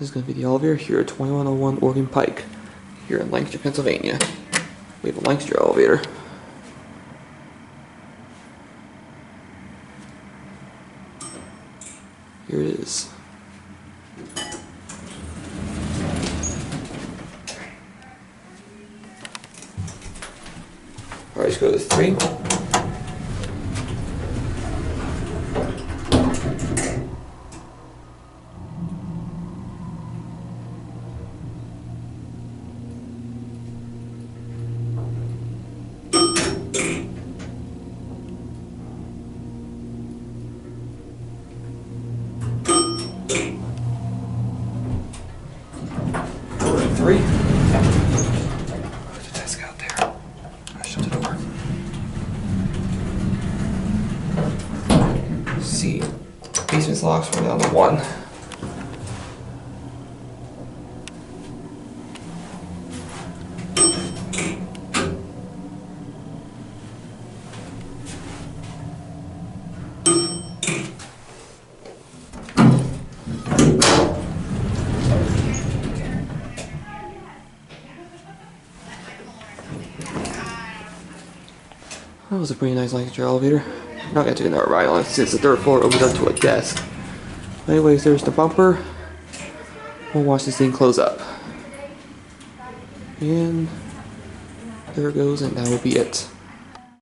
This is going to be the elevator here at 2101 Oregon Pike, here in Lancaster, Pennsylvania. We have a Lancaster elevator. Here it is. Alright, let's go to 3. Three. There's a desk out there. I shut the door. See, basement's locked. We're down to 1. That was a pretty nice Lancaster elevator. I'm not going to take another ride on it since the 3rd floor opens up to a desk. Anyways, there's the bumper. We'll watch this thing close up. And there it goes, and that will be it.